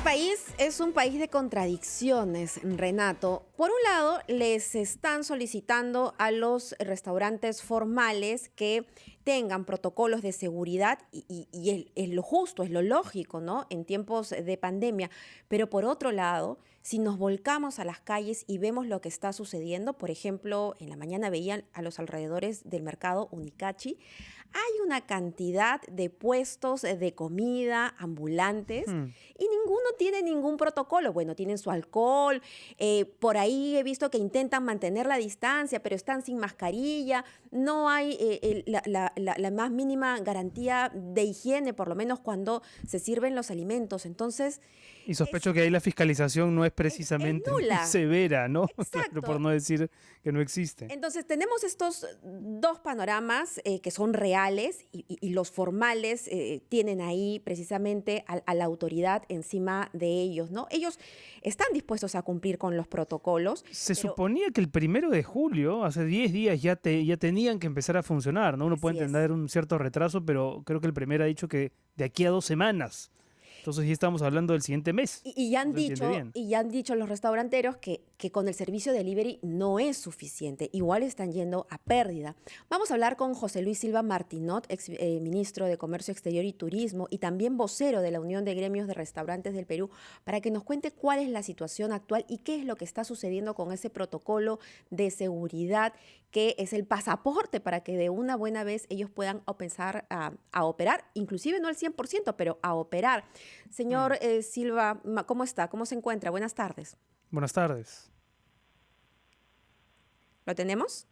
país es un país de contradicciones, Renato. Por un lado, les están solicitando a los restaurantes formales que tengan protocolos de seguridad y es lo justo, es lo lógico, ¿no? En tiempos de pandemia. Pero por otro lado, si nos volcamos a las calles y vemos lo que está sucediendo, por ejemplo, en la mañana veían a los alrededores del mercado Unicachi, hay una cantidad de puestos de comida ambulantes y ninguno tiene ningún protocolo. Bueno, tienen su alcohol, por ahí he visto que intentan mantener la distancia, pero están sin mascarilla, no hay la más mínima garantía de higiene, por lo menos cuando se sirven los alimentos. Entonces, Y sospecho que ahí la fiscalización no es precisamente muy nula. severa, ¿no? Claro, por Exacto. no decir que no existe. Entonces tenemos estos dos panoramas que son reales y los formales tienen ahí precisamente a la autoridad encima de ellos, ¿no? Ellos están dispuestos a cumplir con los protocolos, Se pero suponía que el 1 de julio, hace 10 días, ya tenían que empezar a funcionar, ¿no? Uno puede así es. entender un cierto retraso, pero creo que el primero ha dicho que de aquí a 2 semanas. Entonces ya estamos hablando del siguiente mes. Y ya ¿No han se entiende dicho, bien? y ya han dicho los restauranteros que con el servicio delivery no es suficiente. Igual están yendo a pérdida. Vamos a hablar con José Luis Silva Martinot, ex ministro de Comercio Exterior y Turismo y también vocero de la Unión de Gremios de Restaurantes del Perú, para que nos cuente cuál es la situación actual y qué es lo que está sucediendo con ese protocolo de seguridad que es el pasaporte para que de una buena vez ellos puedan empezar a operar, inclusive no al 100%, pero a operar. Señor Silva, ¿cómo está? ¿Cómo se encuentra? Buenas tardes. Buenas tardes. ¿Lo tenemos?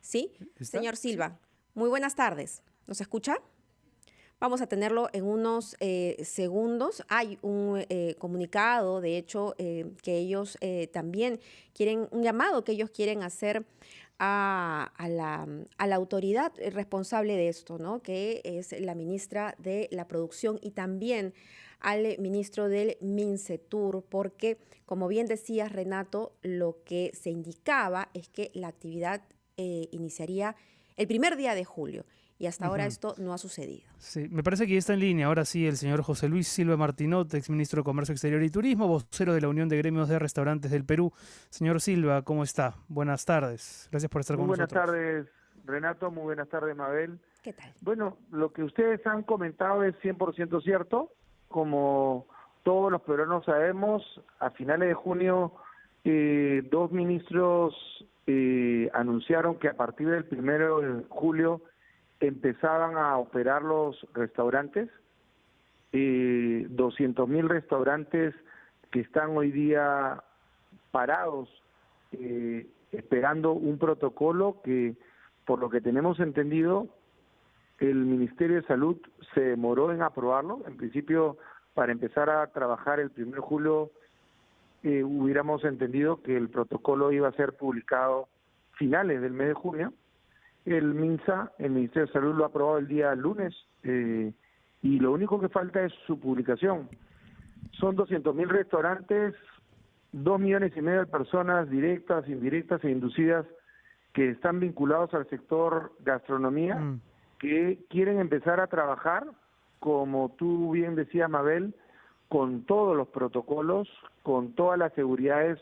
¿Sí? ¿Está? Señor Sí. Silva, muy buenas tardes. ¿Nos escucha? Vamos a tenerlo en unos segundos. Hay un comunicado, de hecho, que ellos también quieren, un llamado que ellos quieren hacer a la autoridad responsable de esto, ¿no? Que es la ministra de la Producción y también al ministro del MINCETUR, porque, como bien decía Renato, lo que se indicaba es que la actividad iniciaría el primer día de julio y hasta ahora Ujú. esto no ha sucedido. Sí, me parece que ya está en línea. Ahora sí, el señor José Luis Silva Martinot, exministro de Comercio Exterior y Turismo, vocero de la Unión de Gremios de Restaurantes del Perú. Señor Silva, ¿cómo está? Buenas tardes. Gracias por estar Muy con buenas nosotros. tardes, Renato. Muy buenas tardes, Mabel. ¿Qué tal? Bueno, lo que ustedes han comentado es 100% cierto. Como todos los peruanos sabemos, a finales de junio, dos ministros anunciaron que a partir del 1 de julio empezaban a operar los restaurantes. 200.000 restaurantes que están hoy día parados, esperando un protocolo que, por lo que tenemos entendido, el Ministerio de Salud se demoró en aprobarlo. En principio, para empezar a trabajar el 1 de julio, hubiéramos entendido que el protocolo iba a ser publicado finales del mes de junio. El MINSA, el Ministerio de Salud, lo ha aprobado el día lunes, y lo único que falta es su publicación. Son 200.000 restaurantes, 2,5 millones de personas directas, indirectas e inducidas que están vinculados al sector gastronomía, Mm. que quieren empezar a trabajar, como tú bien decías, Mabel, con todos los protocolos, con todas las seguridades,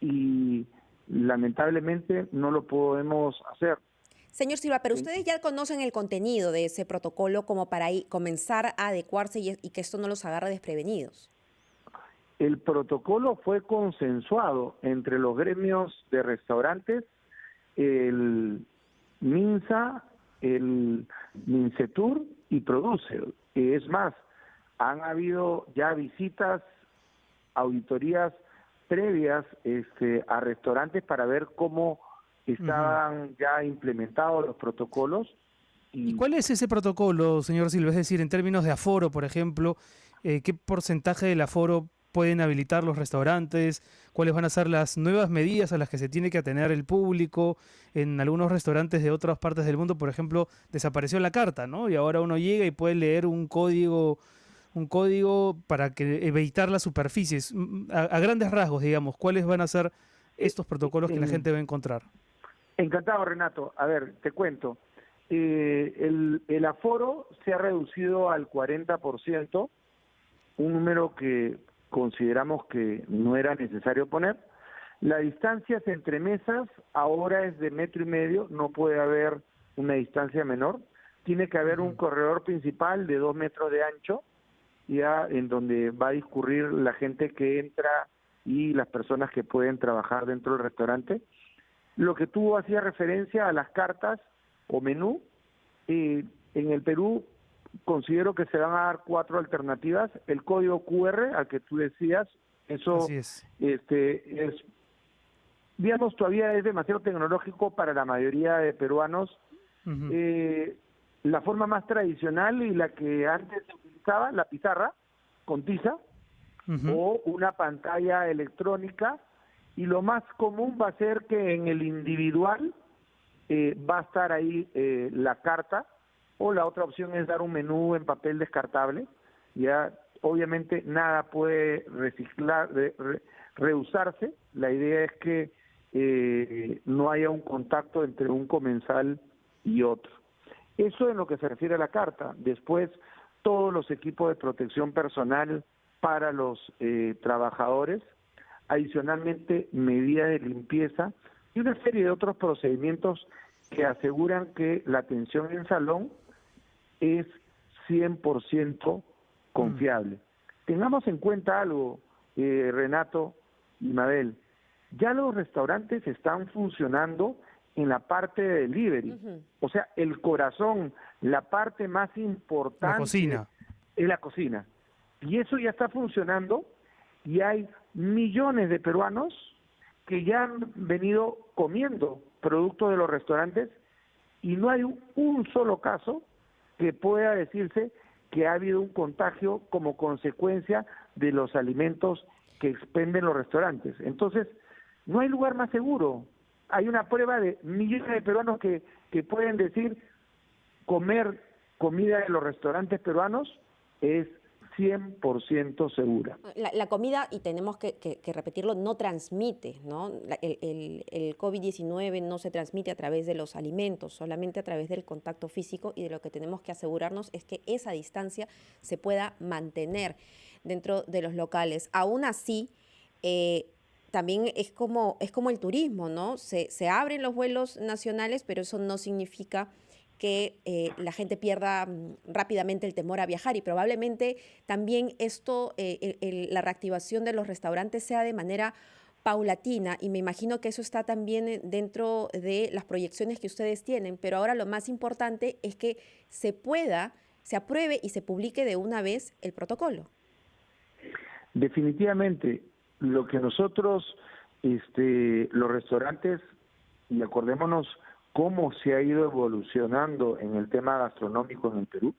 y lamentablemente no lo podemos hacer. Señor Silva, pero ustedes ya conocen el contenido de ese protocolo como para comenzar a adecuarse y que esto no los agarre desprevenidos. El protocolo fue consensuado entre los gremios de restaurantes, el MINSA, el MINCETUR y Produce. Es más, han habido ya visitas, auditorías previas a restaurantes para ver cómo estaban ya implementados los protocolos. ¿Y cuál es ese protocolo, señor Silva? Es decir, en términos de aforo, por ejemplo, ¿qué porcentaje del aforo pueden habilitar los restaurantes? ¿Cuáles van a ser las nuevas medidas a las que se tiene que atener el público? En algunos restaurantes de otras partes del mundo, por ejemplo, desapareció la carta, ¿no? Y ahora uno llega y puede leer un código para que evitar las superficies. A grandes rasgos, digamos, ¿cuáles van a ser estos protocolos que la gente va a encontrar? Encantado, Renato. A ver, te cuento. El aforo se ha reducido al 40%, un número que consideramos que no era necesario poner. La distancia entre mesas ahora es de 1,5 metros, no puede haber una distancia menor. Tiene que haber un corredor principal de 2 metros de ancho, ya en donde va a discurrir la gente que entra y las personas que pueden trabajar dentro del restaurante. Lo que tú hacías referencia a las cartas o menú, en el Perú considero que se van a dar 4 alternativas. El código QR al que tú decías, eso Así es. es, digamos, todavía es demasiado tecnológico para la mayoría de peruanos. La forma más tradicional y la que antes se utilizaba, la pizarra con tiza o una pantalla electrónica, y lo más común va a ser que en el individual va a estar ahí la carta, o la otra opción es dar un menú en papel descartable. Ya obviamente nada puede reusarse. La idea es que no haya un contacto entre un comensal y otro. Eso en lo que se refiere a la carta. Después, todos los equipos de protección personal para los trabajadores, adicionalmente medidas de limpieza y una serie de otros procedimientos que aseguran que la atención en salón es 100% confiable. Tengamos en cuenta algo, Renato y Mabel, ya los restaurantes están funcionando en la parte de delivery, o sea, el corazón, la parte más importante La cocina. es la cocina, y eso ya está funcionando, y hay millones de peruanos que ya han venido comiendo productos de los restaurantes, y no hay un solo caso que pueda decirse que ha habido un contagio como consecuencia de los alimentos que expenden los restaurantes. Entonces, no hay lugar más seguro. Hay una prueba de millones de peruanos que pueden decir comer comida de los restaurantes peruanos es 100% segura. La comida, y tenemos que repetirlo, no transmite, ¿no? El COVID-19 no se transmite a través de los alimentos, solamente a través del contacto físico, y de lo que tenemos que asegurarnos es que esa distancia se pueda mantener dentro de los locales. Aún así, también es como el turismo, ¿no? Se abren los vuelos nacionales, pero eso no significa que la gente pierda rápidamente el temor a viajar, y probablemente también esto, la reactivación de los restaurantes sea de manera paulatina, y me imagino que eso está también dentro de las proyecciones que ustedes tienen, pero ahora lo más importante es que se apruebe y se publique de una vez el protocolo. Definitivamente, lo que nosotros, los restaurantes, y acordémonos cómo se ha ido evolucionando en el tema gastronómico en el Perú.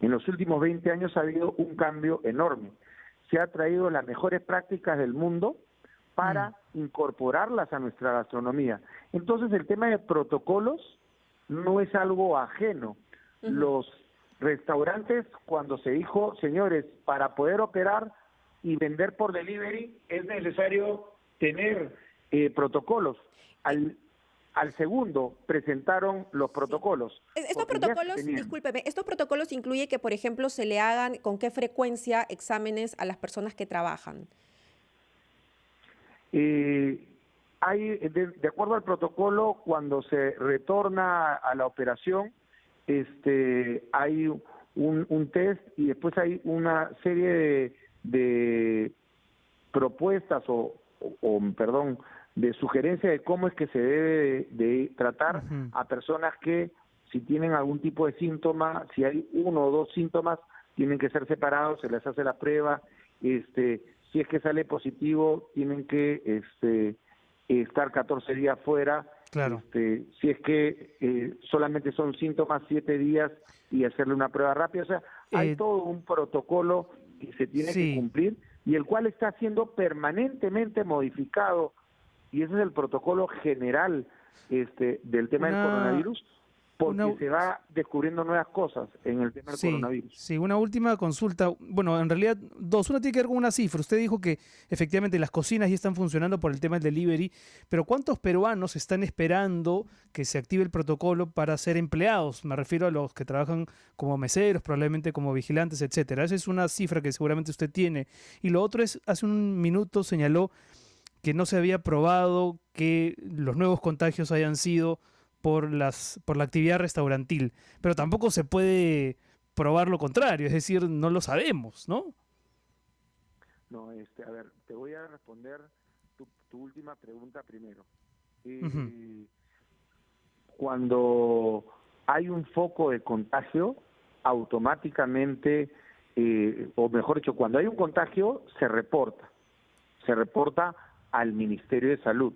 En los últimos 20 años ha habido un cambio enorme. Se ha traído las mejores prácticas del mundo para incorporarlas a nuestra gastronomía. Entonces, el tema de protocolos no es algo ajeno. Los restaurantes, cuando se dijo, señores, para poder operar y vender por delivery es necesario tener protocolos. Al segundo presentaron los protocolos. Estos protocolos, discúlpeme, estos protocolos incluye que, por ejemplo, se le hagan con qué frecuencia exámenes a las personas que trabajan. Hay, de acuerdo al protocolo, cuando se retorna a la operación, hay un test, y después hay una serie de propuestas de sugerencia de cómo es que se debe de tratar a personas que, si tienen algún tipo de síntoma, si hay 1 o 2 síntomas, tienen que ser separados, se les hace la prueba, si es que sale positivo, tienen que estar 14 días fuera. Claro. Si es que solamente son síntomas, 7 días, y hacerle una prueba rápida. O sea, hay todo un protocolo que se tiene que cumplir, y el cual está siendo permanentemente modificado, y ese es el protocolo general del tema del coronavirus. porque se va descubriendo nuevas cosas en el tema del coronavirus. Sí, una última consulta. Bueno, en realidad dos. Una tiene que ver con una cifra. Usted dijo que efectivamente las cocinas ya están funcionando por el tema del delivery, pero ¿cuántos peruanos están esperando que se active el protocolo para ser empleados? Me refiero a los que trabajan como meseros, probablemente como vigilantes, etcétera. Esa es una cifra que seguramente usted tiene. Y lo otro es, hace un minuto señaló que no se había probado que los nuevos contagios hayan sido por la actividad restaurantil, pero tampoco se puede probar lo contrario, es decir, no lo sabemos, ¿no? No, a ver, te voy a responder tu última pregunta primero. Cuando hay un foco de contagio, automáticamente, o mejor dicho, cuando hay un contagio, se reporta al Ministerio de Salud,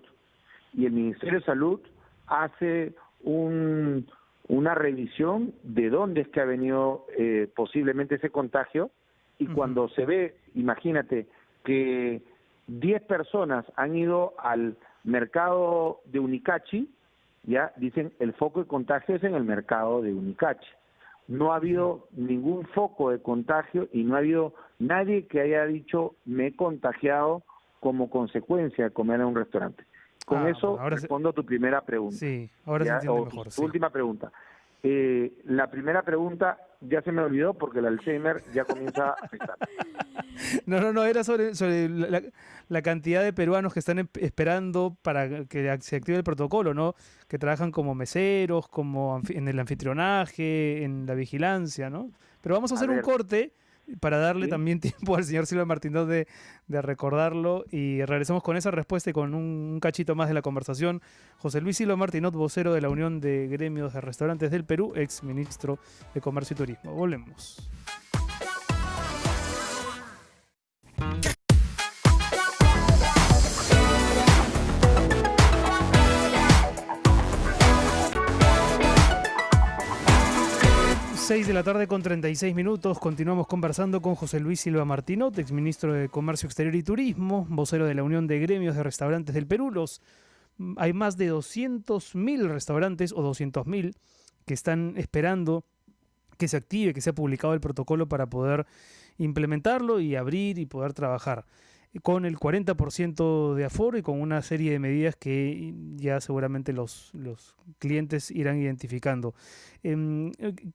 y el Ministerio de Salud hace una revisión de dónde es que ha venido posiblemente ese contagio, y cuando se ve, imagínate, que 10 personas han ido al mercado de Unicachi, ya dicen el foco de contagio es en el mercado de Unicachi. No ha habido ningún foco de contagio y no ha habido nadie que haya dicho me he contagiado como consecuencia de comer en un restaurante. Con eso respondo a tu primera pregunta. Sí, ahora se entiende mejor. Tu última pregunta. La primera pregunta ya se me olvidó porque el Alzheimer ya comienza a afectar. No, era sobre la cantidad de peruanos que están esperando para que se active el protocolo, ¿no? Que trabajan como meseros, como en el anfitrionaje, en la vigilancia, ¿no? Pero vamos a hacer un corte para darle también tiempo al señor Silva Martínez de recordarlo, y regresamos con esa respuesta y con un cachito más de la conversación. José Luis Silva Martínez, vocero de la Unión de Gremios de Restaurantes del Perú, ex ministro de Comercio y Turismo. Volvemos. Seis de la tarde con 36 minutos. Continuamos conversando con José Luis Silva Martínez, exministro de Comercio Exterior y Turismo, vocero de la Unión de Gremios de Restaurantes del Perú. Hay más de 200.000 restaurantes o 200.000 que están esperando que se active, que sea publicado el protocolo para poder implementarlo y abrir y poder trabajar con el 40% de aforo y con una serie de medidas que ya seguramente los clientes irán identificando.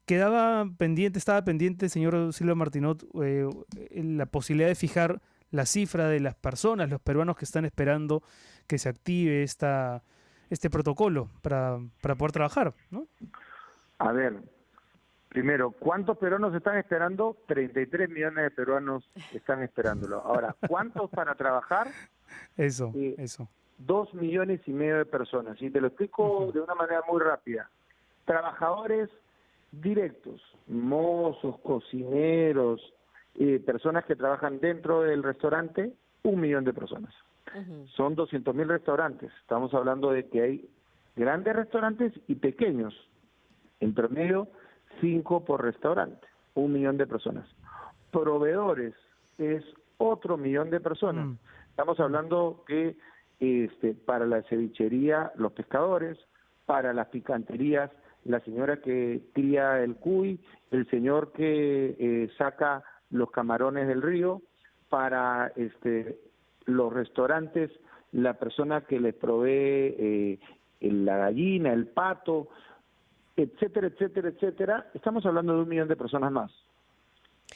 Estaba pendiente, señor Silva Martínez, la posibilidad de fijar la cifra de las personas, los peruanos que están esperando que se active este protocolo para poder trabajar, ¿no? A ver, primero, ¿cuántos peruanos están esperando? 33 millones de peruanos están esperándolo. Ahora, ¿cuántos para trabajar? Eso. 2,5 millones de personas. Y te lo explico de una manera muy rápida. Trabajadores directos, mozos, cocineros, personas que trabajan dentro del restaurante, 1 millón de personas. Son 200.000 restaurantes. Estamos hablando de que hay grandes restaurantes y pequeños. En promedio, 5 por restaurante, 1 millón de personas. Proveedores es otro 1 millón de personas. Estamos hablando que para la cevichería, los pescadores, para las picanterías, la señora que cría el cuy, el señor que saca los camarones del río, para los restaurantes, la persona que les provee la gallina, el pato, etcétera, etcétera, etcétera. Estamos hablando de 1 millón de personas más.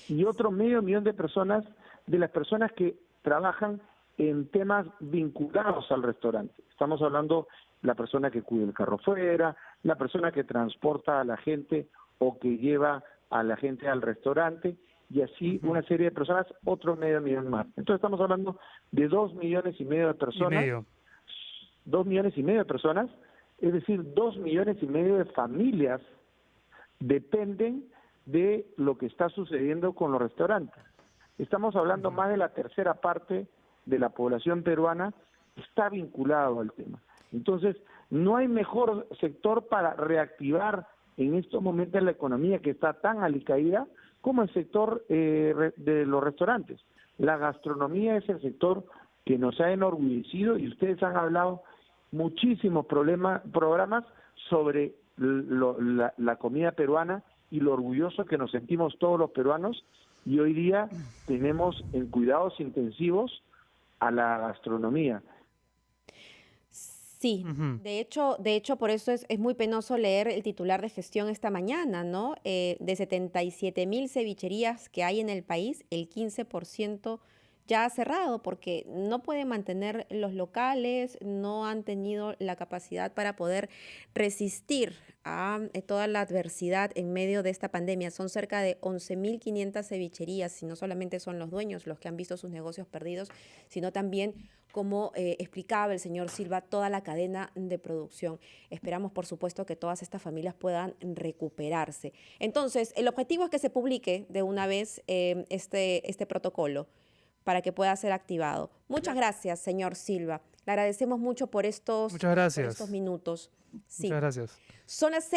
Y otro 500.000 de personas, de las personas que trabajan en temas vinculados al restaurante. Estamos hablando la persona que cuida el carro fuera, la persona que transporta a la gente o que lleva a la gente al restaurante, y así una serie de personas, otro 500.000 más. Entonces estamos hablando de 2,5 millones de personas. 2,5 millones de personas, es decir, 2,5 millones de familias dependen de lo que está sucediendo con los restaurantes. Estamos hablando más de la tercera parte de la población peruana está vinculado al tema. Entonces, no hay mejor sector para reactivar en estos momentos la economía que está tan alicaída como el sector de los restaurantes. La gastronomía es el sector que nos ha enorgullecido y ustedes han hablado muchísimos programas sobre la comida peruana y lo orgulloso que nos sentimos todos los peruanos, y hoy día tenemos en cuidados intensivos a la gastronomía. Sí, de hecho, por eso es muy penoso leer el titular de Gestión esta mañana, ¿no? De 77.000 cevicherías que hay en el país, el 15% ya ha cerrado porque no pueden mantener los locales, no han tenido la capacidad para poder resistir a toda la adversidad en medio de esta pandemia. Son cerca de 11.500 cevicherías, y no solamente son los dueños los que han visto sus negocios perdidos, sino también, como explicaba el señor Silva, toda la cadena de producción. Esperamos, por supuesto, que todas estas familias puedan recuperarse. Entonces, el objetivo es que se publique de una vez este protocolo para que pueda ser activado. Muchas gracias, señor Silva. Le agradecemos mucho por estos Muchas gracias. minutos. Sí. Muchas gracias. Son las